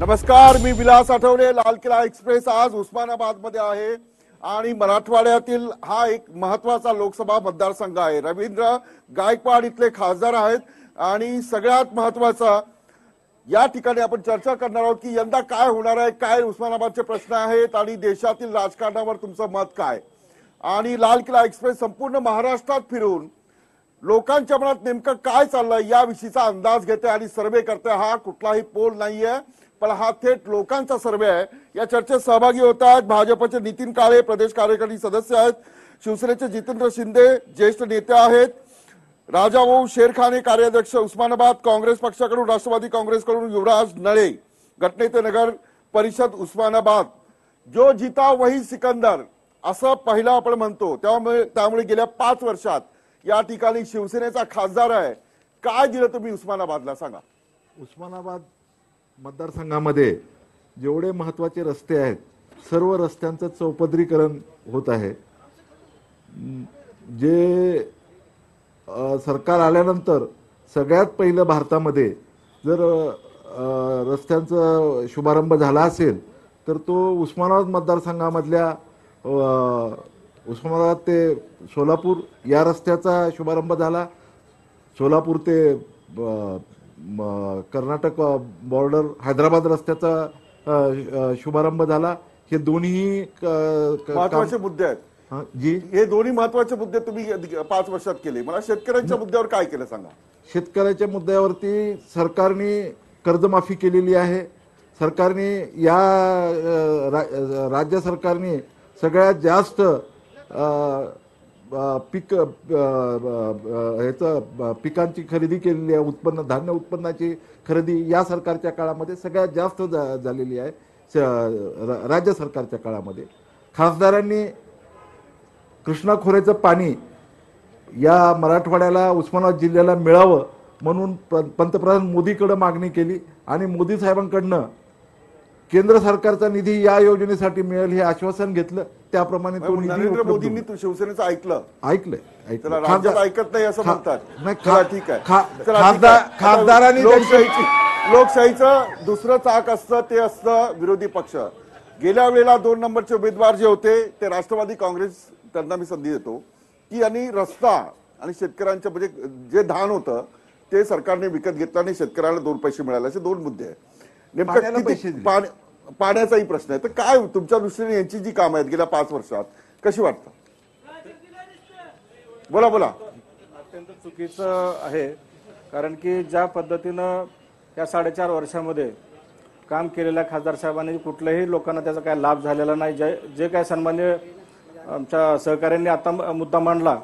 नमस्कार, मी विलास आठवले. लाल किल्ला एक्सप्रेस आज उस्मानाबादमध्ये आहे आणि मराठवाड्यातील हा एक महत्वाचा लोकसभा मतदारसंघ आहे. रवींद्र गायकवाड इथले खासदार आहेत आणि सगळ्यात महत्वाचा या ठिकाणी आपण चर्चा करणार आहोत की यंदा काय होणार आहे, काय उस्मानाबादचे प्रश्न आहेत आणि देशातील राजकारणावर तुमचं मत काय. आणि लाल किल्ला एक्सप्रेस संपूर्ण महाराष्ट्रात फिरून लोकांच्या मनात नेमकं काय चाललंय याविषयीचा अंदाज घेते आणि सर्वे करते. हा कुठलाही पोल नाहीये, पण हा थेट लोकांचा सर्वे आहे. या चर्चेत सहभागी होतात भाजपचे नितीन काळे, प्रदेश कार्यकारी सदस्य आहेत, शिवसेनेचे जितेंद्र शिंदे ज्येष्ठ नेते आहेत, राजाभाऊ शेरखाने कार्याध्यक्ष उस्मानाबाद काँग्रेस पक्षाकडून, राष्ट्रवादी काँग्रेसकडून युवराज नळे गटनेते नगर परिषद उस्मानाबाद, जो जीता वही सिकंदर असं पहिला आपण म्हणतो. त्यामुळे गेल्या 5 वर्षात या ठिकाणी शिवसेनेचा खासदार आहे. काय दिलं तुम्ही उस्मानाबादला सांगा. उस्मानाबाद मतदारसंघामध्ये जेवढे महत्त्वाचे रस्ते आहेत सर्व रस्त्यांचं चौपदरीकरण होत आहे. जे सरकार आल्यानंतर सगळ्यात पहिलं भारतामध्ये जर रस्त्यांचा शुभारंभ झाला असेल तर तो उस्मानाबाद मतदारसंघामधल्या उस्मानाबाद ते सोलापूर या रस्त्याचा शुभारंभ झाला. सोलापूर ते कर्नाटक बॉर्डर हैदराबाद रस्त्याचा शुभारंभ झाला. हे दोन्ही महत्वाचे मुद्दे आहेत. जी, हे दोन्ही महत्वाचे मुद्दे तुम्ही 5 वर्षात केले. मला शेतकऱ्यांच्या मुद्द्यावर काय केलं सांगा. शेतकऱ्याच्या मुद्द्यावरती सरकारने कर्जमाफी केलेली आहे. सरकारने या राज्य सरकारने सगळ्यात जास्त पिकांची खरेदी केलेली आहे. धान्य उत्पन्नाची खरेदी या सरकारच्या काळामध्ये सगळ्यात जास्त झालेली आहे. राज्य सरकारच्या काळामध्ये खासदारांनी कृष्णा खोऱ्याचं पाणी या मराठवाड्याला उस्मानाबाद जिल्ह्याला मिळावं म्हणून पंतप्रधान मोदीकडे मागणी केली आणि मोदी साहेबांकडनं केंद्र सरकारचा निधी या योजनेसाठी मिळेल हे आश्वासन घेतलं. त्याप्रमाणे तो निधी नरेंद्र मोदींनी शिवसेनेचं ऐकलंय. राज्यात ऐकत नाही असं म्हणतात. ठीक आहे. खासदारांनी लोकशाहीचं दुसरं चाक असतं ते असतं विरोधी पक्ष. गेल्या वेळेला 2 नंबरचे उमेदवार जे होते ते राष्ट्रवादी काँग्रेस, त्यांना मी संधी देतो की यांनी रस्ता आणि शेतकऱ्यांच्या म्हणजे जे धान होतं ते सरकारने विकत घेतलं आणि शेतकऱ्याला 2 पैसे मिळाले. असे 2 मुद्दे आहेत. नेमकं पाण्याचाही प्रश्न आहे. तर काय तुमच्या दृष्टीने यांची जी कामं आहेत गेल्या 5 वर्षात कशी वाटतं? बोला. अत्यंत चुकीचं आहे. कारण की ज्या पद्धतीनं या 4.5 वर्षामध्ये काम केलेल्या खासदार साहेबांनी कुठल्याही लोकांना त्याचा काय लाभ झालेला नाही. जे काय सन्मान्य आमच्या सहकाऱ्यांनी आता मुद्दा मांडला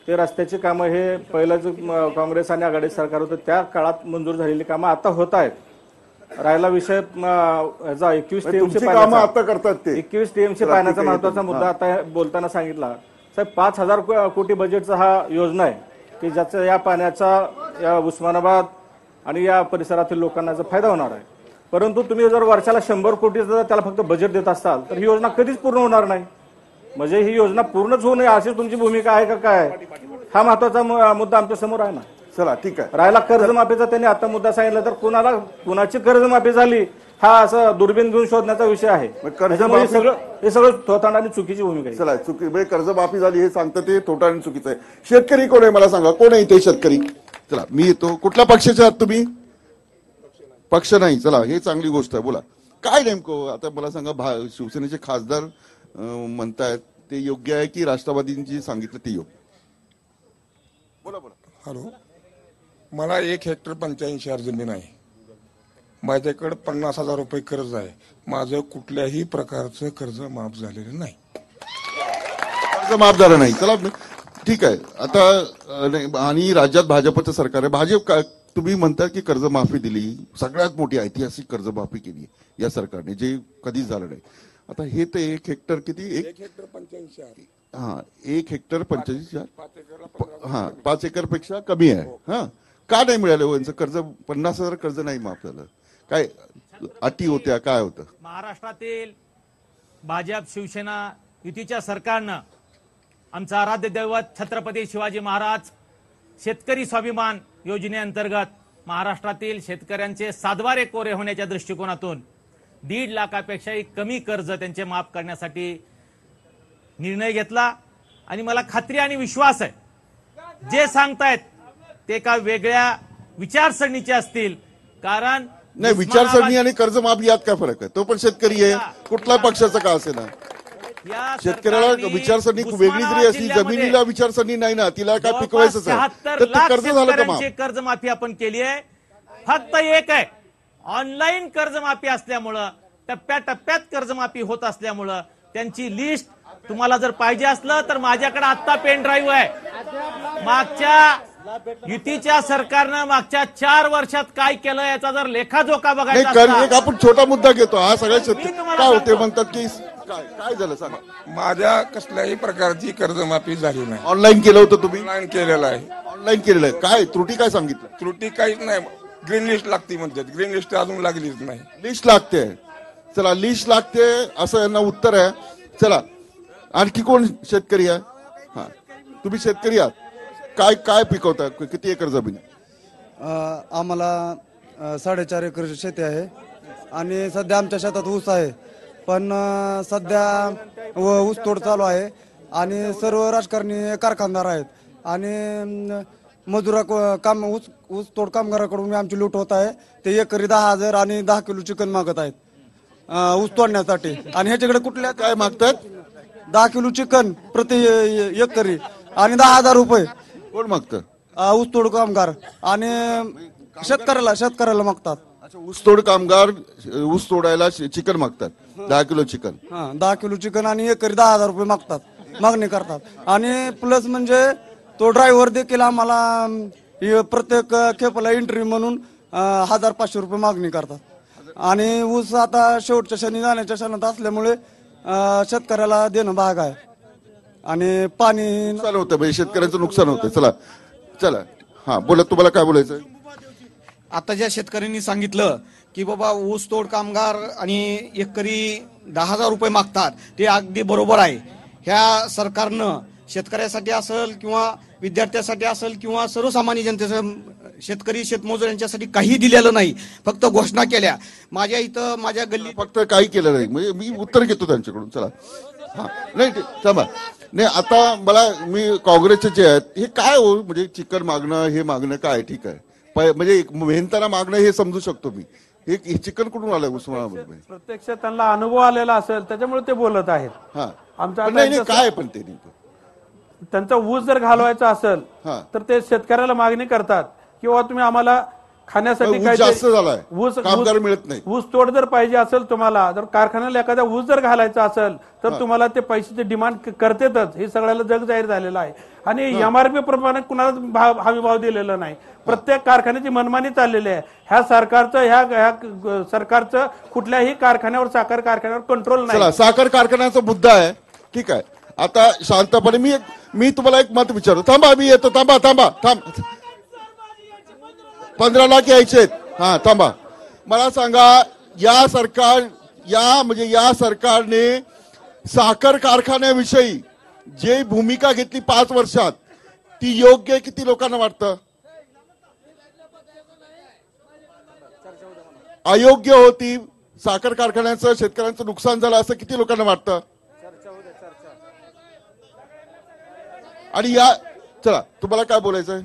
ते रस्त्याची कामं हे पहिलं जे काँग्रेस आणि आघाडी सरकार होतं त्या काळात मंजूर झालेली कामं आता होत आहेत. राहिला विषय ह्याचा 21 टीएमसी कामं आता करतात ते 21 टीएमसी पाण्याचा महत्वाचा मुद्दा आता बोलताना सांगितला साहेब. 5,000 कोटी बजेटचा हा योजना आहे की ज्याचा या पाण्याचा या उस्मानाबाद आणि या परिसरातील लोकांना फायदा होणार आहे. परंतु तुम्ही जर वर्षाला 100 कोटीचं त्याला फक्त बजेट देत असाल तर ही योजना कधीच पूर्ण होणार नाही. म्हणजे ही योजना पूर्णच होऊ नये अशी तुमची भूमिका आहे का काय? हा महत्वाचा मुद्दा आमच्या समोर आहे ना. चला ठीक आहे. राहिला कर्जमाफीचा त्यांनी आता मुद्दा सांगितला तर कुणाची कर्जमाफी झाली हा असं दुर्बीण घेऊन शोधण्याचा विषय आहे. हे सगळं थोतांड आणि चुकीची भूमिका आहे. चला चुकी म्हणजे कर्जमाफी झाली हे सांगतं ते थोतांड आणि चुकीचं आहे. शेतकरी कोण आहे मला सांगा. कोण आहे ते शेतकरी? चला मी येतो. कुठल्या पक्षाचे आहात तुम्ही? पक्ष नाही. चला हे चांगली गोष्ट आहे. बोला काय नेमकं आता मला सांगा. शिवसेनेचे खासदार म्हणतायत ते योग्य आहे की राष्ट्रवादींची सांगितलं ते योग्य? बोला. हॅलो, मला 1 हेक्टर 85 जमीन आहे. माझ्याकडे 50,000 रुपये कर्ज आहे. माझं कुठल्याही प्रकारचं कर्ज माफ झालेलं नाही. कर्ज माफ झालं नाही. चला ठीक आहे. आता आणि राज्यात भाजपचं सरकार आहे. भाजप तुम्ही म्हणता की कर्जमाफी दिली, सगळ्यात मोठी ऐतिहासिक कर्जमाफी केली या सरकारने जे कधीच झालं नाही. आता हे तर 1 हेक्टर किती? 1 हेक्टर 85. हा 1 हेक्टर 85. हा 5 एकर पेक्षा कमी आहे. हा का नाही मिळालं यांचं कर्ज? 50,000 कर्ज नाही माफ झालं. काय अटी होत्या, काय होतं? महाराष्ट्रातील भाजप शिवसेना युतीच्या सरकारनं आमचं आराध्य दैवत छत्रपती शिवाजी महाराज शेतकरी स्वाभिमान योजनेअंतर्गत महाराष्ट्रातील शेतकऱ्यांचे सातबारे कोरे होण्याच्या दृष्टिकोनातून 1.5 लाखापेक्षाही कमी कर्ज त्यांचे माफ करण्यासाठी निर्णय घेतला आणि मला खात्री आणि विश्वास आहे जे सांगतायत ते का वेगळ्या विचारसरणीचे असतील. कारण नाही, विचारसरणी आणि कर्जमाफी यात काय फरक आहे? तो पण शेतकरी आहे, कुठल्या पक्षाचा का असेल ना. या शेतकऱ्याला सरकारने विचारसरणी वेगळी जरी उस्मानाबाद असली, जिल्ह्यामध्ये जमिनीला विचारसरणी नाही ना, तिला काय पिकवायचंच आहे, 76 तर ते लाख कर्ज झालं का माफ? शेतकऱ्यांची कर्जमाफी आपण केली आहे. फक्त एक आहे, ऑनलाईन कर्जमाफी असल्यामुळं, टप्प्याटप्प्यात कर्जमाफी होत असल्यामुळं त्यांची लिस्ट तुम्हाला जर पाहिजे असलं तर माझ्याकडे आत्ता पेन ड्राईव्ह आहे. मागच्या युतीच्या सरकारनं मागच्या 4 वर्षात काय केलं याचा जर लेखाजोखा नाही, बघायचा एक असला, आपण छोटा मुद्दा घेतो. हा सगळ्या शेतकरी तुम्हाला काय होते सांगतो. म्हणतात की काय काय झालं सांगा. माझ्या कसल्याही प्रकारची कर्जमाफी झाली नाही. ऑनलाईन केलं होतं तुम्ही? ऑनलाईन केलेलं आहे. ऑनलाईन केलेलं आहे. काय त्रुटी काय सांगितलं? त्रुटी काहीच नाही. ग्रीन लिस्ट लागते म्हणतात, ग्रीन लिस्ट अजून लागलीच नाही. लिस्ट लागते. चला, लिस्ट लागते असं यांना उत्तर आहे. चला, आणखी कोण शेतकरी आहे? हा, तुम्ही शेतकरी आहात. काय काय पिकवता? किती एकर जमीन आहे? आम्हाला 4.5 एकर शेती आहे आणि सध्या आमच्या शेतात ऊस आहे. पण सध्या ऊसतोड चालू आहे आणि सर्व राजकारणी कारखानदार आहेत आणि मजुरा काम ऊसतोड कामगाराकडून आमची लूट होत आहे. ते एकरी 10,000 आणि 10 किलो चिकन मागत आहेत ऊस तोडण्यासाठी. आणि ह्याच्याकडे कुठल्या काय मागतात? 10 किलो चिकन प्रति एकरी आणि 10,000 रुपये. कोण मागतं? ऊसतोड कामगार आणि शेतकऱ्याला मागतात. अच्छा, ऊसतोड कामगार ऊस तोडायला चिकन मागतात, 10 किलो चिकन. 10 किलो चिकन आणि एकरी 10,000 रुपये मागणी करतात. आणि प्लस म्हणजे तो ड्रायव्हर देखील आम्हाला प्रत्येक खेपला एंट्री म्हणून 1,500 रुपये मागणी करतात. आणि ऊस आता शेवटच्या क्षणी जाण्याच्या क्षणात असल्यामुळे शेतकऱ्याला देणं भाग आहे आणि पाणी नुकसान होतं, म्हणजे शेतकऱ्यांचं नुकसान होतं. चला चला, हा बोला, तुम्हाला काय बोलायचं? आता ज्या शेतकऱ्यांनी सांगितलं की बाबा ऊस तोड कामगार आणि एकरी 10,000 रुपये मागतात, ते अगदी बरोबर आहे. ह्या सरकारनं शेतकऱ्यासाठी असेल किंवा विद्यार्थ्यासाठी असेल किंवा सर्वसामान्य जनतेचं शेतकरी शेतमजूर यांच्यासाठी काही दिलेलं नाही, फक्त घोषणा केल्या. माझ्या इथं माझ्या गल्ली फक्त काही केलं नाही, म्हणजे मी उत्तर घेतो त्यांच्याकडून. चला, हा, नाही थांबा. नाही, आता मी काँग्रेसचे जे आहेत हे काय हो, म्हणजे चिकन मागणं हे मागणं काय ठीक आहे, म्हणजे मेहनताना मागणं हे समजू शकतो मी. हे चिकन कुठून आलं उस्मानाबाद? प्रत्यक्ष त्यांना अनुभव आलेला असेल त्याच्यामुळे ते बोलत आहेत. हा, आमच्या पण नाही काय पण ते नेमकं त्यांचा ऊस जर घालवायचा असेल हा. तर ते शेतकऱ्याला मागणी करतात किंवा तुम्ही आम्हाला खाण्यासाठी ऊस काय जास्त झालाय, ऊस कामगार मिळत नाही. ऊस तोड जर पाहिजे असेल तुम्हाला, जर कारखान्याला एखाद्या ऊस जर घालायचा असेल तर तुम्हाला ते पैशाची डिमांड करतेच. हे सगळ्याला जग जाहीर झालेलं आहे. आणि एमआरपी प्रमाणे कुणाला हमी भाव दिलेला नाही. प्रत्येक कारखान्याची मनमानी चाललेली आहे. ह्या सरकारचं कुठल्याही कारखान्यावर, साखर कारखान्यावर कंट्रोल नाही. चला, साखर कारखान्याचा मुद्दा आहे, ठीक आहे. आता शांतपणे मी तुम्हाला एक मत विचारतो. थांबा, मी येतो. थांब 15 लाख यायचे आहेत. हा, थांबा. मला सांगा, या सरकारने साखर कारखान्याविषयी जी भूमिका घेतली 5 वर्षात ती योग्य आहे किती लोकांना वाटतं? अयोग्य होती? साखर कारखान्याचं शेतकऱ्यांचं नुकसान झालं असं किती लोकांना वाटतं? आणि चला, तुम्हाला काय बोलायचंय?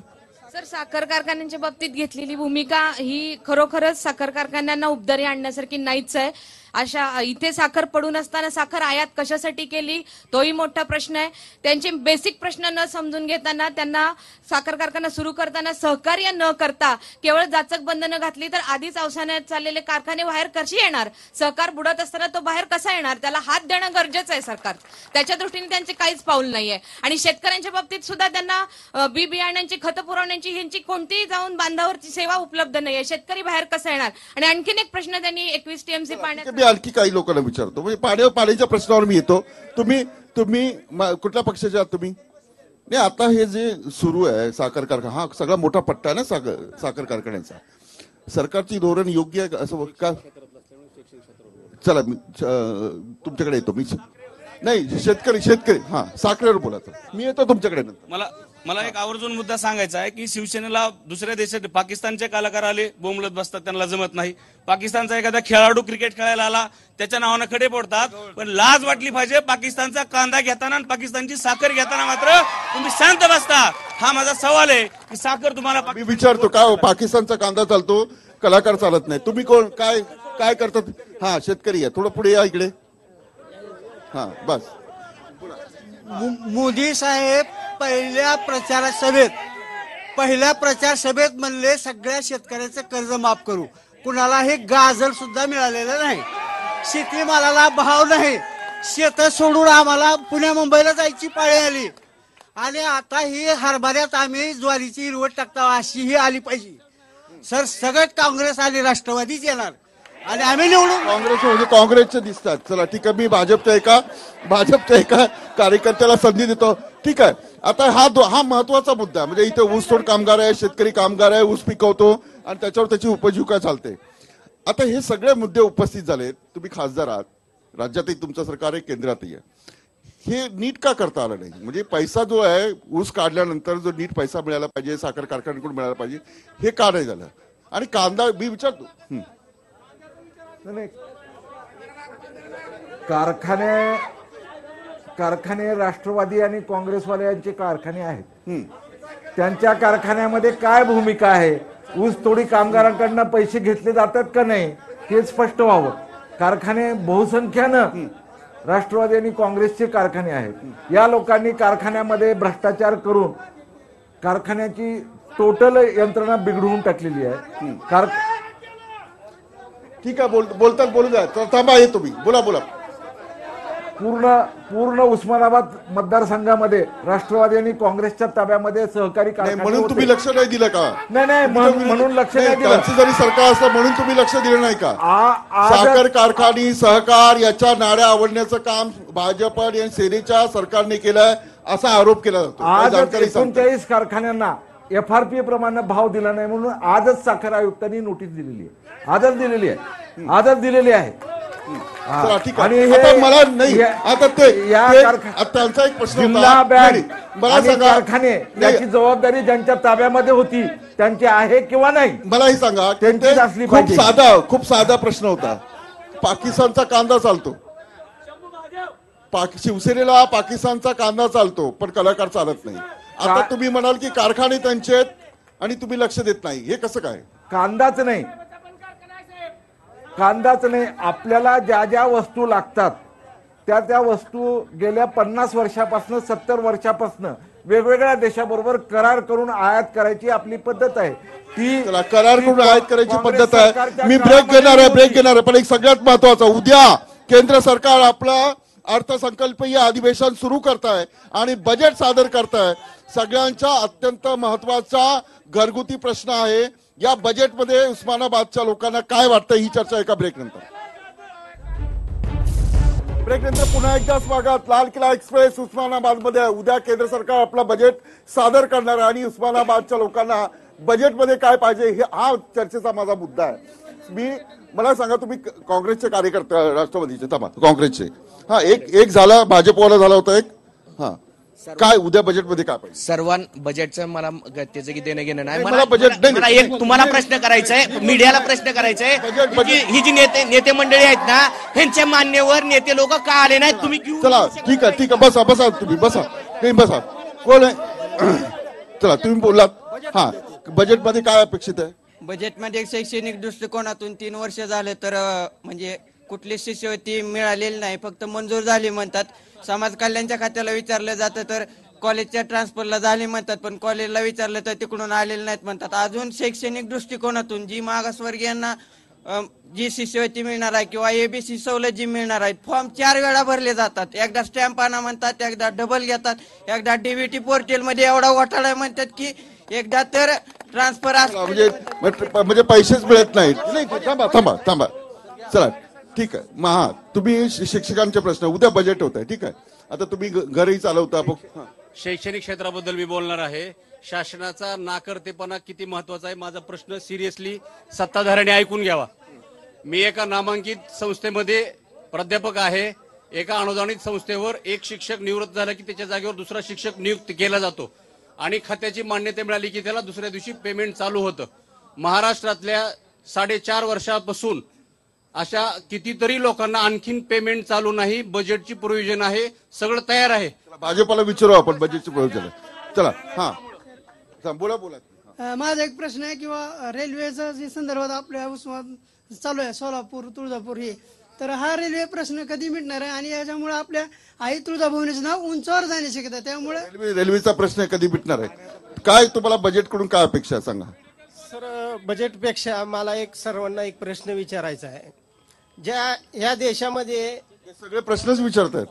सर, साखर कारखान्यांच्या बाबतीत घेतलेली भूमिका ही खरोखरच साखर कारखान्यांना उपदारी आणण्यासारखी नाहीच आहे. इथे साखर पडून असताना साखर आयात कशासाठी केली तोही मोठा प्रश्न आहे. त्यांचे बेसिक प्रश्न न समजून घेताना, त्यांना साखर कारखाना सुरू करताना सहकार्य न करता केवळ जाचक बंधनं घातली तर आधीच अवसानात चाललेले कारखाने बाहेर कशी येणार? सहकार बुडत असताना तो बाहेर कसा येणार? त्याला हात देणं गरजेचं आहे सरकार. त्याच्या दृष्टीने त्यांचे काहीच पाऊल नाहीये. आणि शेतकऱ्यांच्या बाबतीत सुद्धा त्यांना बी बियाण्यांची, खतं पुरवण्याची ह्यांची कोणतीही जाऊन बांधावरची सेवा उपलब्ध नाहीये. शेतकरी बाहेर कसा येणार? आणि आणखीन एक प्रश्न त्यांनी 21 टीएमसी पाण्याचा, मी आणखी काही लोकांना विचारतो, म्हणजे पाण्याच्या प्रश्नावर मी येतो. तुम्ही कुठल्या पक्षाचे आहात तुम्ही? नाही, आता हे जे सुरू आहे साखर कारखाना, हा सगळा मोठा पट्टा आहे ना साखर कारखान्याचा. सरकारची धोरण योग्य आहे असं का? चला, तुमच्याकडे येतो मी. नाही शेतकरी हा साखरेवर बोलायचं. मी येतो तुमच्याकडे नंतर. मला एक आवर्जून मुद्दा सांगायचा आहे की शिवसेनेला दुसऱ्या देशात पाकिस्तानचे कलाकार आले बोंबलत बसतात, त्यांना जमत नाही. पाकिस्तानचा एखादा खेळाडू क्रिकेट खेळायला आला त्याच्या नावानं खडे पडतात. पण लाज वाटली पाहिजे पाकिस्तानचा कांदा घेताना आणि पाकिस्तानची साखर घेताना मात्र तुम्ही शांत बसता. हा माझा सवाल आहे की साखर तुम्हाला मी विचारतो का पाकिस्तानचा कांदा चालतो, कलाकार चालत नाही. तुम्ही कोण, काय काय करतात? हा शेतकरी आहे, थोडं पुढे या इकडे. हा बस. मोदी साहेब पहिल्या प्रचार सभेत म्हणले सगळ्या शेतकऱ्याचं कर्ज माफ करू. कुणालाही गाजर सुद्धा मिळालेलं नाही, शेतीमालाला भाव नाही, शेत सोडून आम्हाला पुण्या मुंबईला जायची पाळी आली. आणि आता ही हरभऱ्यात आम्ही ज्वारीची हिरवट टाकता अशी ही आली पाहिजे. सर सगळं काँग्रेस आणि राष्ट्रवादीच येणार आणि आम्ही निवडून. काँग्रेस म्हणजे काँग्रेसचे दिसतात. चला ठीक आहे, मी भाजपच्या एका कार्यकर्त्याला संधी देतो. ठीक आहे, आता हा महत्वाचा मुद्दा म्हणजे इथे ऊसतोड कामगार आहे, शेतकरी कामगार आहे, ऊस पिकवतो आणि त्याच्यावर त्याची उपजीविका चालते. आता हे सगळे मुद्दे उपस्थित झालेत. तुम्ही खासदार आहात, राज्यातही तुमचं सरकार आहे, केंद्रातही आहे. हे नीट का करता आलं नाही? म्हणजे पैसा जो आहे ऊस काढल्यानंतर जो नीट पैसा मिळाला पाहिजे, साखर कारखान्याकडून मिळाला पाहिजे, हे का नाही झालं? आणि कांदा मी विचारतो, नाही, कारखाने राष्ट्रवादी आणि काँग्रेसवाल्यांचे कारखाने आहेत. त्यांच्या कारखान्यामध्ये काय भूमिका आहे? ऊस तोडी कामगारांकडनं पैसे घेतले जातात का नाही हे स्पष्ट व्हावं. कारखाने बहुसंख्यानं राष्ट्रवादी आणि काँग्रेसचे कारखाने आहेत. या लोकांनी कारखान्यामध्ये भ्रष्टाचार करून कारखान्याची टोटल यंत्रणा बिघडवून टाकलेली आहे. ठीक आहे, बोलतात बोलू द्या. थांबा, येतो मी. बोला. पूर्ण उस्मानाबाद मतदारसंघामध्ये राष्ट्रवादी आणि काँग्रेसच्या ताब्यामध्ये सहकारी कारखाने म्हणून तुम्ही लक्ष नाही दिलं का? नाही म्हणून लक्ष नाही दिलं. त्यांचं जरी सरकार असलं म्हणून तुम्ही लक्ष दिलं नाही का? साखर कारखानी सहकार याच्या नाड्या आवडण्याचं काम भाजप आणि सेनेच्या सरकारने केलंय असा आरोप केला जातो. आज 39 कारखान्यांना FRP प्रमाणे भाव दिला नाही म्हणून आजच साखर आयुक्तांनी नोटीस दिलेली आहे. आजच दिलेली आहे. आणि मला नाही आता त्यांचा एक प्रश्न जिल्हा बँक आणि कारखाने याची जबाबदारी ज्यांच्या ताब्यामध्ये होती त्यांची आहे किंवा नाही मला हे सांगा. त्यांचीच असली पाहिजे. खूप साधा प्रश्न होता. पाकिस्तानचा कांदा चालतो, शिवसेनेला पाकिस्तानचा कांदा चालतो पण कलाकार चालत नाही. आता तुम्ही म्हणाल की कारखाने त्यांचे आहेत आणि तुम्ही लक्ष देत नाही, हे कसं काय? कांदाच नाही आपल्याला ज्या वस्तू लागतात त्या वस्तू गेल्या 50 वर्षापासून 70 वर्षापासून वेगवेगळ्या देशाबरोबर करार करून आयात करायची आपली पद्धत आहे. ती करार करून आयात करायची पद्धत आहे. मी ब्रेक घेणार आहे पण एक सगळ्यात महत्वाचा, उद्या केंद्र सरकार आपला अर्थसंकल्पीय अधिवेशन सुरू करताय आणि बजेट सादर करताय. सगळ्यांचा अत्यंत महत्वाचा घरगुती प्रश्न आहे. या बजेटमध्ये उस्मानाबादच्या लोकांना काय वाटतं ही चर्चा एका ब्रेकनंतर पुन्हा एकदा स्वागत. लाल किल्ला एक्सप्रेस उस्मानाबादमध्ये उद्या केंद्र सरकार आपला बजेट सादर करणार आहे आणि उस्मानाबादच्या लोकांना बजेटमध्ये काय पाहिजे हा चर्चेचा माझा मुद्दा आहे. मला सांगा, तुम्ही काँग्रेसचे कार्यकर्ते, राष्ट्रवादीचे, काँग्रेसचे, हा एक झाला, भाजपवाला झाला होता एक. हा काय उद्या बजेटमध्ये काय पाहिजे? सर्वां बजेटचं मला त्याचं की देणं घेणं नाही. मला बजेट मला एक तुम्हाला प्रश्न करायचा आहे, मीडियाला प्रश्न करायचा आहे. ही जी नेते मंडळी आहेत ना, त्यांच्या मान्यवर नेते लोक का आले नाहीत? तुम्ही चला ठीक आहे बसा तुम्ही बसा. कोण आहे? चला तुम्ही बोललात. हा बजेटमध्ये काय अपेक्षित आहे? बजेटमध्ये शैक्षणिक दृष्टिकोनातून 3 वर्ष झाले तर म्हणजे कुठली शिष्यवृत्ती मिळालेली नाही, फक्त मंजूर झाली म्हणतात. समाज कल्याणच्या खात्याला विचारलं जातं तर कॉलेजच्या ट्रान्सफरला झाली म्हणतात, पण कॉलेजला विचारलं तर तिकडून आलेले नाहीत म्हणतात. अजून शैक्षणिक दृष्टिकोनातून जी मागासवर्गीयांना जी शिष्यवृत्ती मिळणार आहे किंवा ABC सवलत जी मिळणार आहे, फॉर्म 4 वेळा भरले जातात. एकदा स्टॅम्प आणा म्हणतात, एकदा डबल घेतात, एकदा DBT पोर्टल मध्ये एवढा घोटाळा म्हणतात की एकदा तर ट्रान्सफर म्हणजे पैसेच मिळत नाहीत. थांबा. चला ठीक आहे. तुम्ही शिक्षकांचे प्रश्न, उद्या बजेट होत आहे, ठीक आहे. आता तुम्ही घरही चालवता. शैक्षणिक क्षेत्राबद्दल मी बोलणार आहे. शासनाचा नाकर्तेपणा किती महत्वाचा आहे, माझा प्रश्न सिरियसली सत्ताधाऱ्यांनी ऐकून घ्यावा. मी एका नामांकित संस्थेमध्ये प्राध्यापक आहे. एका अनुदानित संस्थेवर एक शिक्षक निवृत्त झाला की त्याच्या जागेवर दुसरा शिक्षक नियुक्त केला जातो आणि खात्याची मान्यता मिळाली की त्याला दुसऱ्या दिवशी पेमेंट चालू होतं. महाराष्ट्रातल्या 4.5 वर्षापासून अशा कितीतरी लोकांना आणखीन पेमेंट चालू नाही. बजेटची प्रोव्हिजन आहे, सगळं तयार आहे. भाजपला विचारू आपण बजेटची प्रोव्हिजन. चला हा बोला. माझा एक प्रश्न आहे किंवा रेल्वेचा जे संदर्भात आपल्या उस्मानाबाद चालू आहे, सोलापूर तुळजापूर हे, तर हा रेल्वे प्रश्न कधी मिटणार आहे आणि याच्यामुळे आपल्या आई तुळजाभवानीचं नाव उंचावर जाण्याची शक्यता आहे. त्यामुळे रेल्वेचा प्रश्न कधी मिटणार आहे? काय तुम्हाला बजेटकडून काय अपेक्षा आहे सांगा. सर, बजेटपेक्षा मला एक सर्वांना एक प्रश्न विचारायचा आहे. या देशामध्ये सगळे प्रश्नच विचारतात.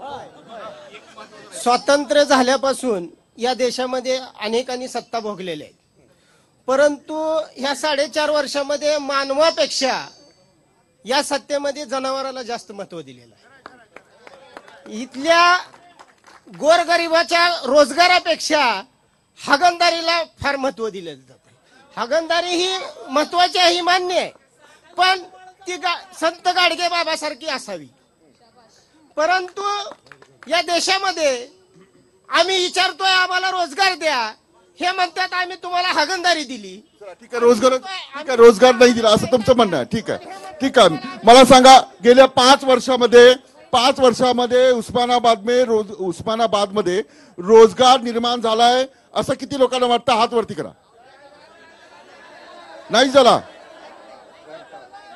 स्वातंत्र्य झाल्यापासून या देशामध्ये अनेकांनी सत्ता भोगलेल्या आहेत, परंतु ह्या 4.5 वर्षामध्ये मानवापेक्षा या सत्तेमध्ये जनावराला जास्त महत्व दिलेलं आहे. इथल्या गोरगरिबाच्या रोजगारापेक्षा हागणदारीला फार महत्व दिलं जातं. हागणदारी ही महत्वाची आहे, ही मान्य आहे, पण ती संत गाडगे बाबासारखी असावी. परंतु या देशामध्ये आम्ही विचारतोय आम्हाला रोजगार द्या, हे म्हणतात आम्ही तुम्हाला हागणदारी दिली. ठीक आहे, रोजगार नाही दिला असं तुमचं म्हणणं आहे. ठीक आहे. मला सांगा, गेल्या 5 वर्षामध्ये उस्मानाबादमध्ये रोजगार निर्माण झालाय असं किती लोकांना वाटतं? हात वरती करा. नाही झाला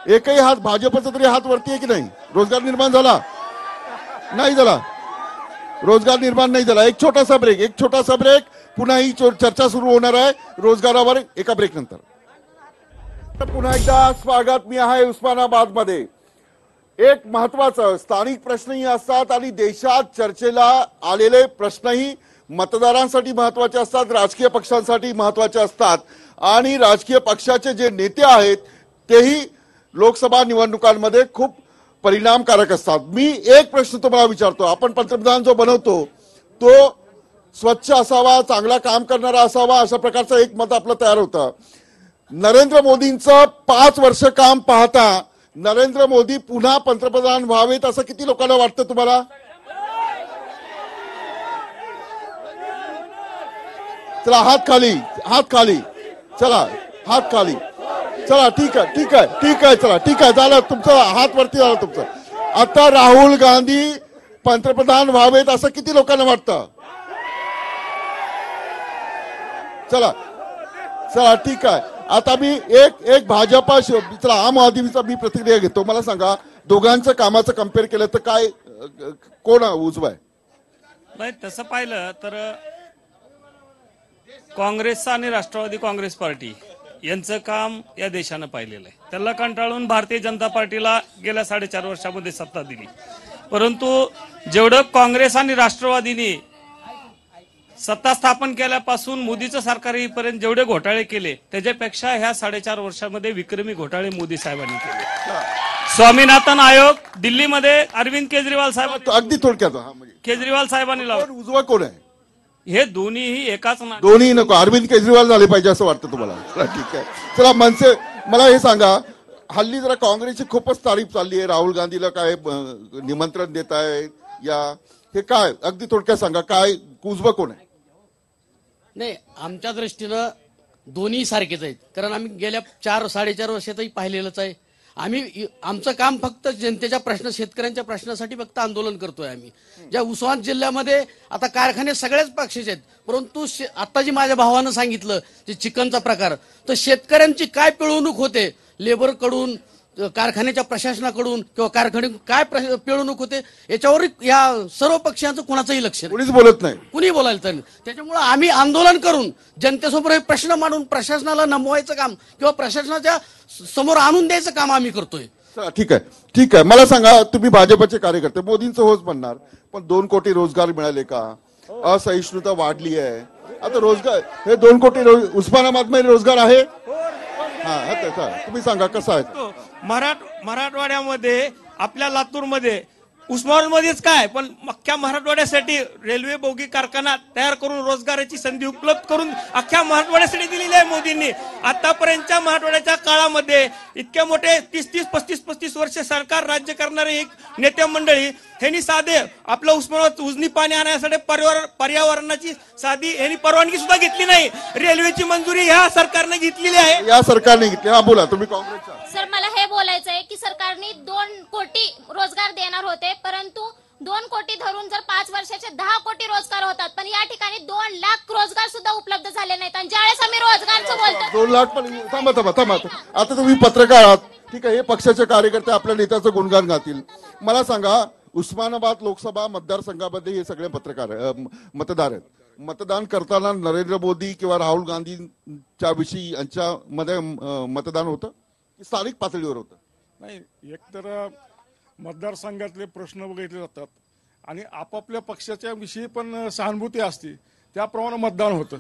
एकही हात. भाजपचा तरी हात वरती आहे की नाही? रोजगार निर्माण झाला? नाही झाला. रोजगार निर्माण नाही झाला. एक छोटासा ब्रेक. पुन्हा ही चर्चा सुरू होणार आहे रोजगारावर एका ब्रेक नंतर. पुन्हा एकदा स्वागत. मी आहे उस्मानाबादमध्ये. एक महत्वाचं स्थानिक प्रश्नही असतात आणि देशात चर्चेला आलेले प्रश्नही मतदारांसाठी महत्वाचे असतात, राजकीय पक्षांसाठी महत्वाचे असतात आणि राजकीय पक्षाचे जे नेते आहेत तेही लोकसभा निवडणुकांमध्ये खूप परिणामकारक असतात. मी एक प्रश्न तुम्हाला विचारतो. आपण पंतप्रधान जो बनवतो तो स्वच्छ असावा, चांगला काम करणारा असावा, अशा प्रकारचं एक मत आपलं तयार होतं. नरेंद्र मोदींचं 5 वर्ष काम पाहता नरेंद्र मोदी पुन्हा पंतप्रधान व्हावेत असं किती लोकांना वाटतं तुम्हाला? चला हात खाली. चला हात खाली. चला ठीक आहे. चला ठीक आहे, झालं तुमचं. हात वरती झालं तुमचं. आता राहुल गांधी पंतप्रधान व्हावेत असं किती लोकांना वाटतं? चला ठीक आहे. आता मी एक भाजपा चला आम आदमीचा मी प्रतिक्रिया घेतो. मला सांगा, दोघांचं कामाचं कम्पेअर केलं तर काय कोण उजवा आहे? नाही, तसं पाहिलं तर काँग्रेसचं आणि राष्ट्रवादी काँग्रेस पार्टी यांचं काम या देशानं पाहिलेलं आहे. त्याला कंटाळून भारतीय जनता पार्टीला गेल्या 4.5 वर्षामध्ये सत्ता दिली. परंतु जेवढं काँग्रेस आणि राष्ट्रवादीने सत्ता स्थापन केल्यापासून मोदीचं सरकार येईपर्यंत जेवढे घोटाळे केले त्याच्यापेक्षा ह्या 4.5 वर्षामध्ये विक्रमी घोटाळे मोदी साहेबांनी केले. स्वामीनाथन आयोग दिल्लीमध्ये अरविंद केजरीवाल साहेब, अगदी थोडक्यात केजरीवाल साहेबांनी लावला. उजवा कोण आहे? हे दोन्हीही एकाच दोन्ही नको, अरविंद केजरीवाल झाले पाहिजे असं वाटतं तुम्हाला? ठीक आहे. चला मनसे, मला हे सांगा, हल्ली जरा काँग्रेसची खूपच तारीफ चालली आहे. राहुल गांधीला काय निमंत्रण देत आहे या हे काय अगदी थोडक्यात सांगा, काय उजवा कोण आहे? नाही, आमच्या दृष्टीनं दोन्ही सारखेच आहेत. कारण आम्ही गेल्या 4-4.5 वर्षातही पाहिलेलंच आहे. आमचं काम फक्त जनतेच्या प्रश्न, शेतकऱ्यांच्या प्रश्नासाठी फक्त आंदोलन करतोय आम्ही. ज्या उस्मानाबाद जिल्ह्यामध्ये आता कारखाने सगळ्याच पक्षाचे आहेत, परंतु आता जी माझ्या भावानं सांगितलं जे चिकनचा प्रकार, तर शेतकऱ्यांची काय पिळवणूक होते लेबरकडून, कारखान्याच्या प्रशासनाकडून किंवा कारखाने काय पिळवणूक होते याच्यावर या सर्व पक्षांचं कुणाचंही लक्ष कोणीच बोलत नाही, कुणी बोलायला नाही. त्याच्यामुळे आम्ही आंदोलन करून जनतेसमोर हे प्रश्न मांडून प्रशासनाला नमवायचं काम किंवा प्रशासनाच्या समोर आणून द्यायचं काम आम्ही करतोय. ठीक आहे. मला सांगा, तुम्ही भाजपचे कार्यकर्ते, मोदींचं होच म्हणणार, पण 2 कोटी रोजगार मिळाले का? असहिष्णुता वाढली आहे. आता रोजगार हे 2 कोटी उस्मानाबादमध्ये रोजगार आहे? तुम्ही सांगा कसं आहे? मराठवाड्यामध्ये आपल्या लातूरमध्ये उस्मानाबादमध्येच काय, पण अख्ख्या मराठवाड्यासाठी रेल्वे बोगी कारखाना तयार करून रोजगाराची संधी उपलब्ध करून अख्ख्या मराठवाड्यासाठी दिलेली आहे मोदींनी. आतापर्यंतच्या मराठवाड्याच्या काळामध्ये इतके मोठे 30-30, 35-35 वर्ष सरकार राज्य करणारे एक नेते मंडळी ह्यांनी साधे आपलं उस्मानाबाद उजनी पाणी आणण्यासाठी पर्यावरणाची साधी ह्यांनी परवानगी सुद्धा घेतली नाही. रेल्वेची मंजुरी ह्या सरकारने घेतलेली आहे. या सरकारने घेतली. हा बोला, तुम्ही काँग्रेसच्या. सर, मला हे बोलायचं आहे की सरकारने 2 कोटी रोजगार देणार होते, परंतु 2 कोटी धरून जर 5 वर्षाचे 10 कोटी रोजगार होतात, पण या ठिकाणी 2 लाख रोजगार सुद्धा उपलब्ध झाले नाहीत. आणि ज्यावेळेस आम्ही रोजगारचं बोलतो 2 लाख पण थांबा. आता तुम्ही पत्रकार आहात, ठीक आहे, हे पक्षाचे कार्यकर्ते आपल्या नेत्याचं गुणगान गातील. मला सांगा, उस्मानाबाद लोकसभा मतदारसंघामध्ये हे सगळे पत्रकार मतदार आहेत. मतदान करताना नरेंद्र मोदी किंवा राहुल गांधींच्या विषयी यांच्यामध्ये मतदान होतं की स्थानिक पातळीवर होतं? नाही, एकतर मतदारसंघातले प्रश्न बघितले जातात आणि आपापल्या पक्षाच्या विषयी पण सहानुभूती असते, त्याप्रमाणे मतदान होतं.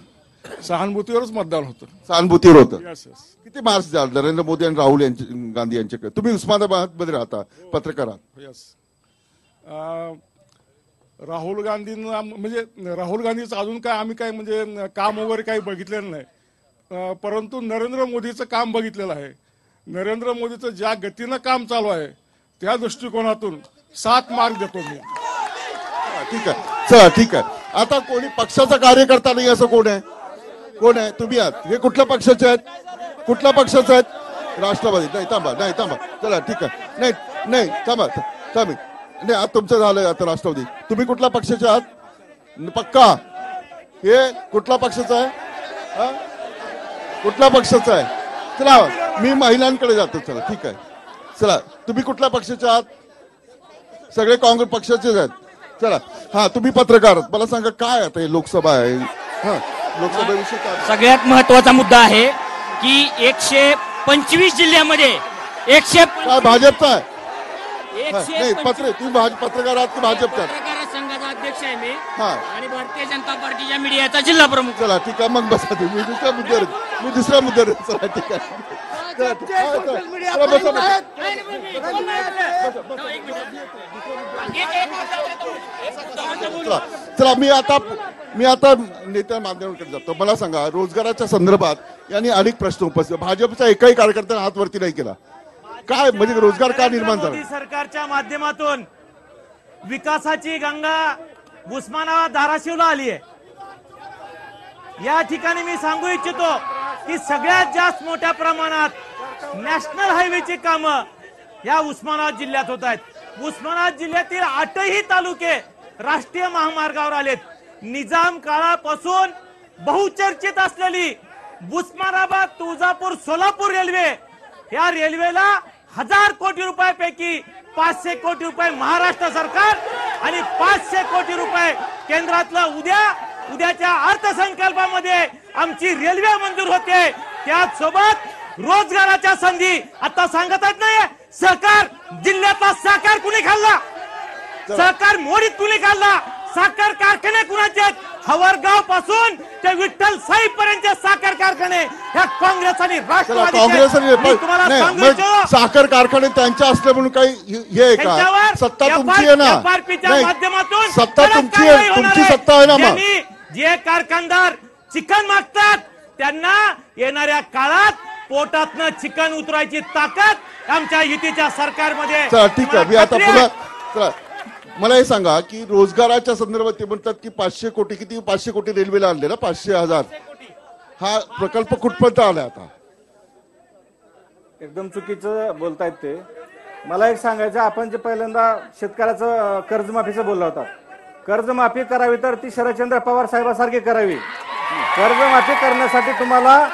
सहानुभूतीवरच मतदान होतं. सहानुभूतीवर होतं. Yes, yes. किती मार्क्स द्याल नरेंद्र मोदी आणि राहुल गांधी यांच्याकडे? तुम्ही उस्मानाबाद मध्ये राहता, पत्रकार आहात. यस. राहुल गांधींना म्हणजे राहुल गांधीचं अजून काय आम्ही काय म्हणजे काम वगैरे काही बघितलेलं नाही, परंतु नरेंद्र मोदीचं काम बघितलेलं आहे. नरेंद्र मोदीचं ज्या गतीनं काम चालू आहे त्या दृष्टिकोनातून 7 मार्क देतो मी. ठीक आहे, चला ठीक आहे. आता कोणी पक्षाचा कार्यकर्ता नाही असं कोण आहे? कोण आहे? तुम्ही आहात. हे कुठल्या पक्षाचे आहेत? कुठल्या पक्षाचे आहेत? राष्ट्रवादी. नाही थांबा. चला ठीक आहे. नाही थांबा. नाही, आता तुमचं झालंय आता राष्ट्रवादी. तुम्ही कुठल्या पक्षाचे आहात? पक्का. हे कुठल्या पक्षाचं आहे? कुठल्या पक्षाचं आहे? चला मी महिलांकडे जातो. चला ठीक आहे. चला, तुम्ही कुठल्या पक्षाचे आहात? सगळे काँग्रेस पक्षाचेच आहेत. चला, हा, तुम्ही पत्रकार. मला सांगा, काय आता हे लोकसभा आहे, लोकसभेविषयी काय? सगळ्यात महत्वाचा मुद्दा आहे की 125 जिल्ह्यामध्ये भाजपचा आहे? नाही, तुम्ही पत्रकार आहात की भाजपचा? पत्रकार संघाचा अध्यक्ष आहे मी हा, आणि भारतीय जनता पार्टीच्या मीडियाचा जिल्हा प्रमुख. चला ठीक आहे, मग बसा तुम्ही. दुसऱ्या मुद्द्यावर चला ठीक आहे. चला, मी आता नेत्या माध्यमांकडे जातो. मला सांगा, रोजगाराच्या संदर्भात यांनी अनेक प्रश्न उपस्थित, भाजपचा एकाही कार्यकर्त्याने हात वरती नाही केला. काय म्हणजे रोजगार का निर्माण झाला? मोदी सरकारच्या माध्यमातून विकासाची गंगा उस्मानाबाद धाराशिवला आली आहे. या ठिकाणी मी सांगू इच्छितो की सगळ्यात जास्त मोठ्या प्रमाणात नॅशनल हायवेची कामं या उस्मानाबाद जिल्ह्यात होत आहेत. उस्मानाबाद जिल्ह्यातील 8ही तालुके राष्ट्रीय महामार्गावर आलेत. निजाम काळापासून बहुचर्चित असलेली उस्मानाबाद तुळजापूर सोलापूर रेल्वे, या रेल्वेला 1000 कोटी रुपयापैकी 500 कोटी रुपये महाराष्ट्र सरकार आणि 500 कोटी रुपये केंद्रातलं उद्याच्या अर्थसंकल्पामध्ये आमची रेल्वे मंजूर होते. त्याचसोबत रोजगाराच्या संधी आता सांगत आहेत नाही. सहकार जिल्ह्यातला सहकार कुणी खाल्ला? सहकार मोडीत कुणी खाल्ला? साखर कारखाने कुणाचे आहेत? हवरगाव पासून ते विठ्ठल साई पर्यंत साखर कारखाने ह्या काँग्रेस आणि राष्ट्रवादी. साखर कारखाने त्यांच्या असले म्हणून काही हे का? सत्ता तुमची आहे ना? माध्यमातून सत्ता तुमची आहे, तुमची सत्ता आहे ना. मग जे कारखानदार चिकन मागतात त्यांना येणाऱ्या काळात पोटातनं चिकन उतरायची ताकद आमच्या युतीच्या सरकारमध्ये. ठीक आहे. मी आता पुन्हा मला हे सांगा की रोजगाराच्या संदर्भात ते म्हणतात की 500 कोटी, किती 500 कोटी रेल्वेला आणले ना, 500,000. हा प्रकल्प कुठपर्यंत आलाय आता? एकदम चुकीचं बोलतायत ते. मला एक सांगायचं, आपण जे पहिल्यांदा शेतकऱ्याचं कर्जमाफीचं बोलला होता, कर्जमाफी करावी तर ती शरदचंद्र पवार साहेबांसारखी करावी. कर्जमाफी करण्यासाठी तुम्हाला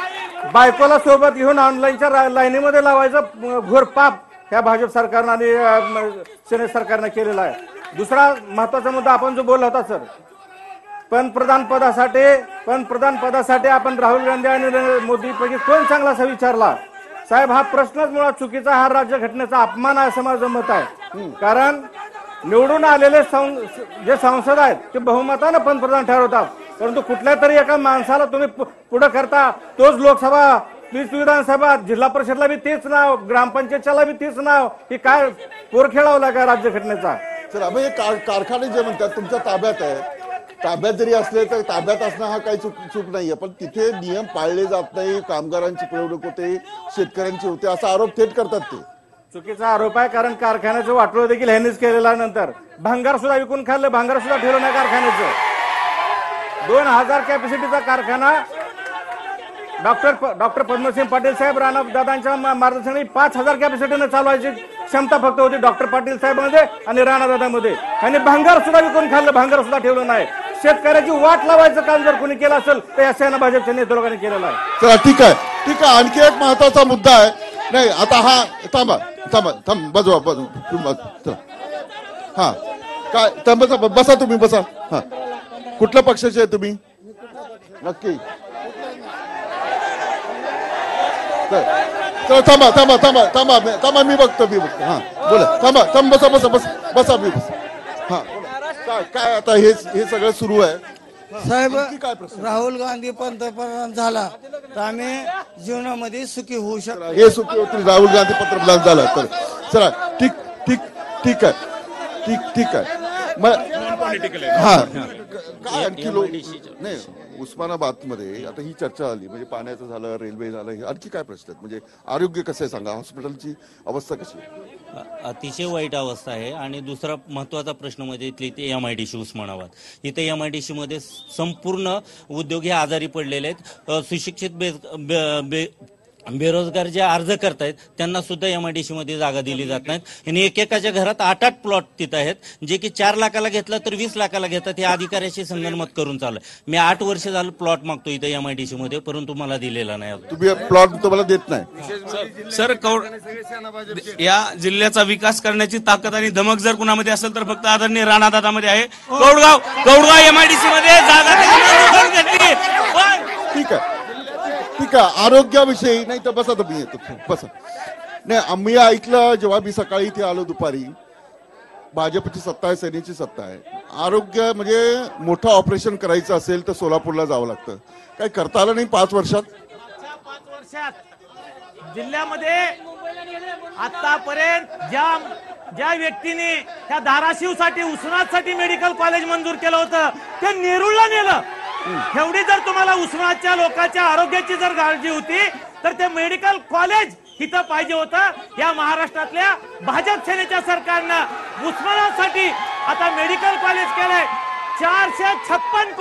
बायकोला सोबत घेऊन ऑनलाईनच्या लाईनीमध्ये लावायचं घोर पाप ह्या भाजप सरकारनं आणि सेनेट सरकारनं केलेला आहे. दुसरा महत्वाचा मुद्दा आपण जो बोलला होता सर, पंतप्रधान पदासाठी आपण राहुल गांधी आणि मोदी पैकी कोण चांगला असा विचारला? साहेब, हा प्रश्नच मुळात चुकीचा, हा राज्यघटनेचा अपमान आहे असं माझं मत आहे. कारण निवडून आलेले जे संसद आहेत ते बहुमतानं पंतप्रधान ठरवतात, परंतु कुठल्या तरी एका माणसाला तुम्ही पुढे करता. तोच लोकसभा, तीच विधानसभा, जिल्हा परिषदला बी तेच नाव, ग्रामपंचायतला बी तेच नाव. ही काय पोर खेळावला का राज्यघटनेचा? चला मग हे कारखाने जे म्हणतात तुमच्या ताब्यात आहे, ताब्यात जरी असले तर ताब्यात असणं हा काही चूक नाहीये, पण तिथे नियम पाळले जात नाही, कामगारांची पिळवणूक होते, शेतकऱ्यांची होते, असा आरोप थेट करतात ते. चुकीचा आरोप आहे, कारण कारखान्याचं वाटोळं देखील ह्यांनीच केलेला. नंतर भांगार सुद्धा विकून खाल्लं, भांगार सुद्धा ठेवलं नाही कारखान्याचं. 2000 कॅपॅसिटीचा कारखाना डॉक्टर पद्मसिंह पाटील साहेब राणा दादांच्या मार्गदर्शनाने 5000 कॅपॅसिटीनं चालवायची क्षमता फक्त होती डॉक्टर पाटील साहेबांमध्ये आणि राणा दादामध्ये. आणि भांगार सुद्धा विकून खाल्लं, भांगार सुद्धा ठेवलं नाही. शेतकऱ्याची वाट लावायचं काम जर कोणी केलं असेल तर या सेना भाजपच्या नेतृत्वाने केलेलं आहे. चला ठीक आहे. आणखी एक महत्वाचा मुद्दा आहे. नाही आता हा थांब चला हा काय बसा तुम्ही बसा. हा कुठल्या पक्षाचे आहे तुम्ही नक्की? थांबा मी बघतो हा बोला. बसा मी हा काय आता हे सगळं सुरू आहे साहेब. राहुल गांधी पंतप्रधान झाला तर आम्ही जीवनामध्ये सुखी होऊ शकतो. हे सुखी होतील राहुल गांधी पंतप्रधान झाला तर. चला ठीक आहे. हा काय आणखी लोक नाही उस्मानाबाद मध्ये आता ही चर्चा झाली म्हणजे पाण्याचं झालं, रेल्वे झालं, आणखी काय प्रश्न आहेत? म्हणजे आरोग्य कसं आहे सांगा, हॉस्पिटलची अवस्था कशी आहे? अतिशय वाईट अवस्था आहे. आणि दुसरा महत्वाचा प्रश्न म्हणजे इथली ते MIDC उस्मानाबाद. इथे MIDC मध्ये संपूर्ण उद्योग हे आजारी पडलेले आहेत. सुशिक्षित बेरोजगार जे अर्ज करतायत त्यांना सुद्धा MIDC मध्ये जागा दिली जात नाहीत. आणि एकेकाच्या घरात 8-8 प्लॉट तिथं आहेत, जे की 4 लाखाला घेतलं तर 20 लाखाला घेतात. हे अधिकाऱ्याशी संगनमत करून चालू आहे. मी 8 वर्ष झालं प्लॉट मागतो इथं MIDC मध्ये, परंतु मला दिलेला नाही. तुम्ही प्लॉट तुम्हाला देत नाही? सर या जिल्ह्याचा विकास करण्याची ताकद आणि धमक जर कुणामध्ये असेल तर फक्त आदरणीय राणादादामध्ये आहे. कौडगाव MIDC मध्ये जागा घेतली. ठीक आहे. आरोग्याविषयी नाही तर बसा तुम्ही येतो बसा. नाही आम्ही ऐकलं जेव्हा मी सकाळी इथे आलो दुपारी, भाजपची सत्ता आहे, सेनेची सत्ता आहे. आरोग्य म्हणजे मोठं ऑपरेशन करायचं असेल तर सोलापूरला जावं लागतं. काही करता आलं नाही 5 वर्षात. 5 वर्षात जिल्ह्यामध्ये आतापर्यंत ज्या व्यक्तीने त्या धाराशिवसाठी उस्मानाबादसाठी मेडिकल कॉलेज मंजूर केलं होतं ते नेरूळला नेलं. एवढी जर तुम्हाला उस्मानाबादच्या लोकांच्या आरोग्याची जर काळजी होती तर ते मेडिकल कॉलेज इथं पाहिजे होतं. या महाराष्ट्रातल्या भाजप सेनेच्या सरकारनं उस्मानाबादसाठी आता मेडिकल कॉलेज केलंय. 456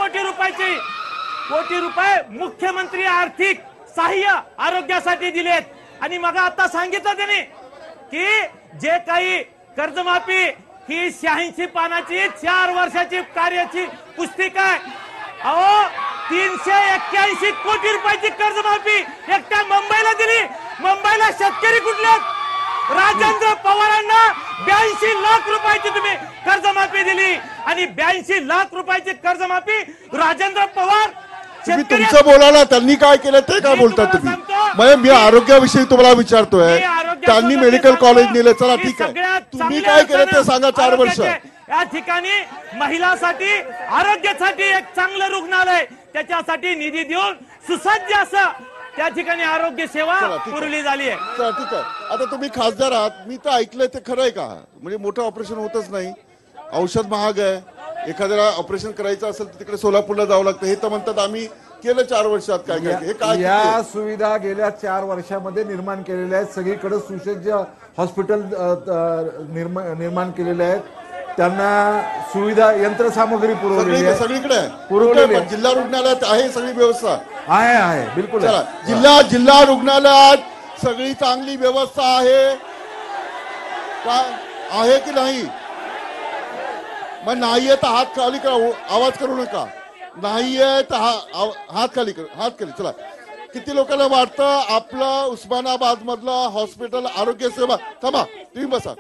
कोटी रुपये मुख्यमंत्री आर्थिक सहाय्य आरोग्यासाठी दिलेत. आणि मग आता सांगितलं त्यांनी की जे काही कर्जमाफी ही 86 पानाची 4 वर्षाची कार्याची पुस्तिका आहे. अहो 381 कोटी रुपयाची कर्जमाफी एकट्या मुंबईला दिली. मुंबईला शेतकरी कुठले? राजेंद्र पवारांना 82 लाख रुपयाची तुम्ही कर्जमाफी दिली. आणि 82 लाख रुपयाची कर्जमाफी राजेंद्र पवार तुम्ही तुमचं बोला ना, त्यांनी काय केलं ते काय बोलता तुम्ही? म्हणजे मी आरोग्याविषयी तुम्हाला विचारतोय. त्यांनी मेडिकल कॉलेज नेलं, चला ठीक आहे. तुम्ही काय केलं ते सांगा. 4 वर्ष या ठिकाणी महिलांसाठी आरोग्यासाठी एक चांगलं रुग्णालय त्याच्यासाठी निधी देऊन सुसज्ज असं त्या ठिकाणी आरोग्य सेवा पुरवली झाली आहे. चला ठीक आहे. आता तुम्ही खासदार आहात, मी तर ऐकलंय ते खरं आहे का? म्हणजे मोठं ऑपरेशन होतच नाही, औषध महाग आहे, एखाद्याला ऑपरेशन करायचं असेल तर तिकडे सोलापूरला जावं लागतं. हे तर म्हणतात आम्ही केलं 4 वर्षात. काय हे काय या सुविधा गेल्या 4 वर्षामध्ये निर्माण केलेल्या आहेत. सगळीकडे सुसज्ज हॉस्पिटल निर्माण केलेले आहेत. त्यांना सुविधा यंत्रसामग्री पुरवलेली आहे, सगळीकडे जिल्हा रुग्णालयात आहे सगळी व्यवस्था आहे बिलकुल. जिल्हा रुग्णालयात सगळी चांगली व्यवस्था आहे की नाही? मग नाहीये तर हात खाली करा, आवाज करू नका. नाहीये तर हात खाली चला. किती लोकांना वाटतं आपलं उस्मानाबाद मधलं हॉस्पिटल आरोग्य सेवा, थांबा तुम्ही बसा,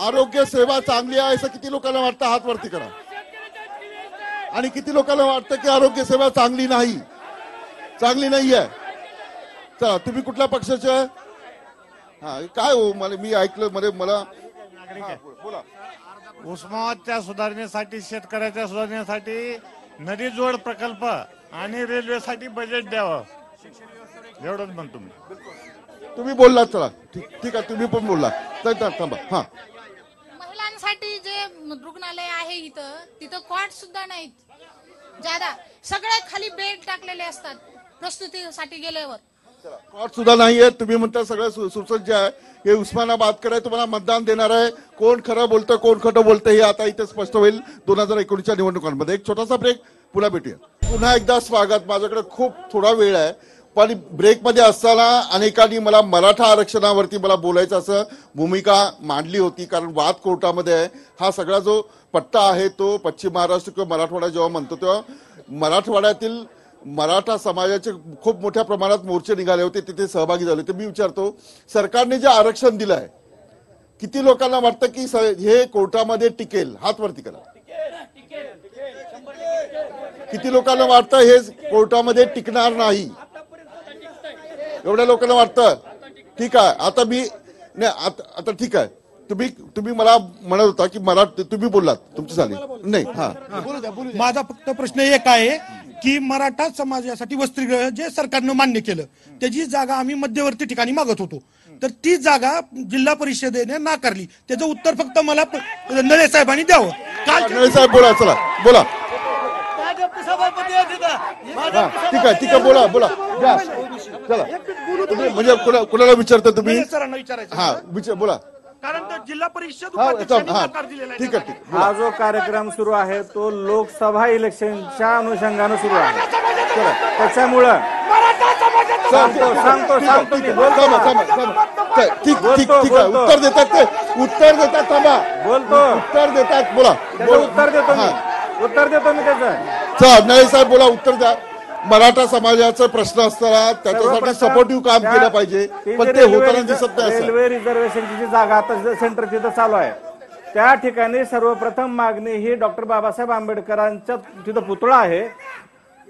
आरोग्य सेवा चांगली आहे असं किती लोकांना वाटतं? हात वरती करा. आणि किती लोकांना वाटतं की आरोग्य सेवा चांगली नाहीये? चला तुम्ही कुठल्या पक्षाचे? हा काय हो, मी ऐकलं मला बोला. उस्मानाबादच्या सुधारणेसाठी, शेतकऱ्याच्या सुधारणेसाठी नदी जोड प्रकल्प आणि रेल्वेसाठी बजेट द्यावं, एवढंच म्हणतो मी. तुम्ही बोललात, चला ठीक आहे, तुम्ही पण बोलला. थांबा. हा महिलांसाठी जे रुग्णालय आहे इथं, तिथं कॉट सुद्धा नाहीत ज्यादा, सगळे खाली बेड टाकलेले असतात प्रस्तुतीसाठी गेल्यावर. कॉट सुद्धा नाहीये. तुम्ही म्हणता सगळं सुसज्ज आहे. हे उस्मानाबादकडे तुम्हाला मतदान देणार आहे. कोण खरं बोलतं कोण खोटं बोलतं हे आता इथे स्पष्ट होईल 2019च्या निवडणुकांमध्ये. एक छोटासा ब्रेक, पुन्हा भेटूया. पुन्हा एकदा स्वागत. माझ्याकडे खूप थोडा वेळ आहे, पण ब्रेकमध्ये असताना अनेकांनी मला मराठा आरक्षणावरती मला बोलायचं असं भूमिका मांडली होती, कारण वाद कोर्टामध्ये आहे. हा सगळा जो पट्टा आहे तो पश्चिम महाराष्ट्र किंवा मराठवाडा जेव्हा म्हणतो तेव्हा मराठवाड्यातील मराठा समाजाचे खूप मोठ्या प्रमाणात मोर्चे निघाले होते, तिथे सहभागी झाले होते. मी विचारतो, सरकारने जे आरक्षण दिलं आहे किती लोकांना वाटतं की हे कोर्टामध्ये टिकेल? हात वरती करा. किती लोकांना वाटतं हे कोर्टामध्ये टिकणार नाही? एवढ्या लोकांना वाटतं. ठीक आहे, आता मी नाही आता ठीक आहे. तुम्ही मला म्हणत होता की तुम्ही बोललात, तुमची झाली नाही. हा, माझा फक्त प्रश्न एक आहे की मराठा समाजासाठी वसतिगृह जे सरकारनं मान्य केलं त्याची जागा आम्ही मध्यवर्ती ठिकाणी मागत होतो, तर ती जागा जिल्हा परिषदेने नाकारली. त्याचं उत्तर फक्त मला नळे साहेबांनी द्यावं. नळे साहेब बोला, चला बोला. ठीक आहे बोला चला. म्हणजे कुणाला विचारता तुम्ही? सरांना विचारायचं. हा बोला. कारण जिल्हा परिषद ठीक आहे. हा जो कार्यक्रम सुरू आहे तो लोकसभा इलेक्शनच्या अनुषंगाने सुरू आहे. त्याच्यामुळं सांगतो ठीक आहे. उत्तर देतात थांबा. बोलतो. उत्तर देतात. बोला. उत्तर देतो मी त्याचं. चला नळे साहेब बोला, उत्तर द्या. मराठा समाजाचा प्रश्न असताना त्याच्यासाठी सपोर्टिव्ह काम केलं पाहिजे, पण ते होताना दिसत नाही. रेल्वे रिझर्वेशनची जी जागा आता सेंटर तिथं चालू आहे त्या ठिकाणी सर्वप्रथम मागणी ही डॉक्टर बाबासाहेब आंबेडकरांच्या तिथं पुतळा आहे.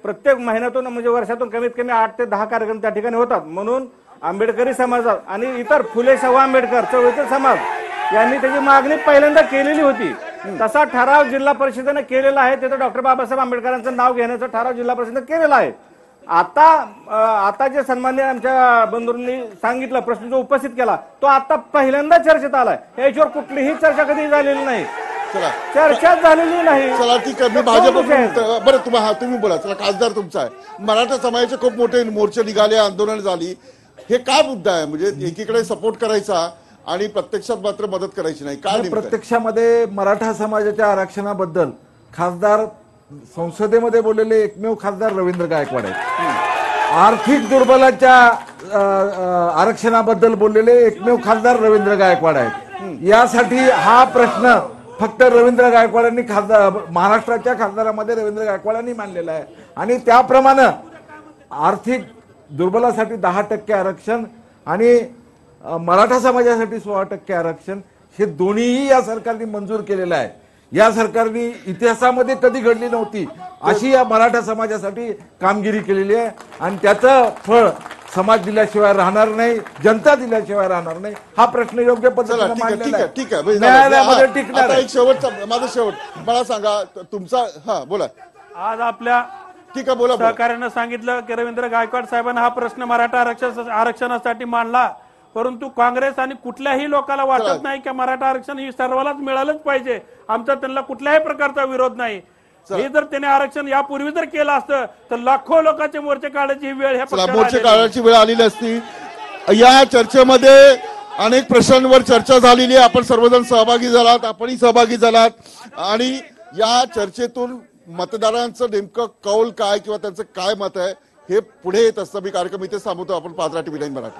प्रत्येक महिन्यातून म्हणजे वर्षातून कमीत कमी 8 ते 10 कार्यक्रम त्या ठिकाणी होतात. म्हणून आंबेडकरी समाजात आणि इतर फुले शाहू आंबेडकर चळवळीतील समाज यांनी त्याची मागणी पहिल्यांदा केलेली होती. तसा ठराव जिल्हा परिषदेने केलेला आहे. तिथे डॉक्टर बाबासाहेब आंबेडकरांचं नाव घेण्याचा ठराव जिल्हा परिषदेने केलेला आहे. आता जे सन्माननीय आमच्या बंधूंनी सांगितलं, प्रश्न जो उपस्थित केला तो आता पहिल्यांदा चर्चेत आलाय. याच्यावर कुठलीही चर्चा कधी झालेली नाही. चर्चा झालेली नाही. चला ठीक आहे. मी भाजप बरं तुम्ही बोला. चला, खासदार तुमचा आहे. मराठा समाजाचे खूप मोठे मोर्चे निघाले, आंदोलन झाली. हे काय मुद्दा आहे? म्हणजे एकीकडे सपोर्ट करायचा आणि प्रत्यक्षात मात्र मदत करायची नाही. काय प्रत्यक्षामध्ये मराठा समाजाच्या आरक्षणाबद्दल खासदार संसदेमध्ये बोललेले एकमेव खासदार रवींद्र गायकवाड आहेत. आर्थिक दुर्बलाच्या आरक्षणाबद्दल बोललेले एकमेव खासदार रवींद्र गायकवाड आहेत. यासाठी हा प्रश्न फक्त रवींद्र गायकवाडांनी महाराष्ट्राच्या खासदारामध्ये रवींद्र गायकवाडांनी मांडलेला आहे. आणि त्याप्रमाणे आर्थिक दुर्बलासाठी 10% आरक्षण आणि मराठा समाजासाठी 16% आरक्षण हे दोन्हीही या सरकारने मंजूर केलेलं आहे. या सरकारने इतिहासामध्ये कधी घडली नव्हती अशी या मराठा समाजासाठी कामगिरी केलेली आहे. आणि त्याचं फळ समाज दिल्याशिवाय राहणार नाही, जनता दिल्याशिवाय राहणार नाही. हा प्रश्न योग्य पद्धतीने मांडलेला आहे. ठीक आहे. न्यायालयामध्ये टिकणार आहे. एक शेवटचा माझा शेवट मला सांगा तुमचा. हा बोला. आज आपल्या ठीक आहे बोला. सहकार्यानं सांगितलं की रवींद्र गायकवाड साहेबांना हा प्रश्न मराठा आरक्षणासाठी मांडला, परंतु काँग्रेस आणि कुठल्याही लोकांना वाटत नाही की मराठा आरक्षण ही सर्वांनाच मिळालंच पाहिजे. आमचा त्यांना कुठल्याही प्रकारचा विरोध नाही. हे जर त्याने आरक्षण यापूर्वी जर केलं असतं तर लाखो लोकांचे मोर्चे काढायची वेळ मोर्चे काढायची वेळ आलेली असती. या चर्चेमध्ये अनेक प्रश्नांवर चर्चा झालेली आहे. आपण सर्वजण सहभागी झालात, आपणही सहभागी झालात आणि या चर्चेतून मतदारांचं नेमकं कौल काय किंवा त्यांचं काय मत आहे हे पुढे येत असतं. मी कार्यक्रम इथे थांबवतो. आपण पाहत राहा TV9 मराठी.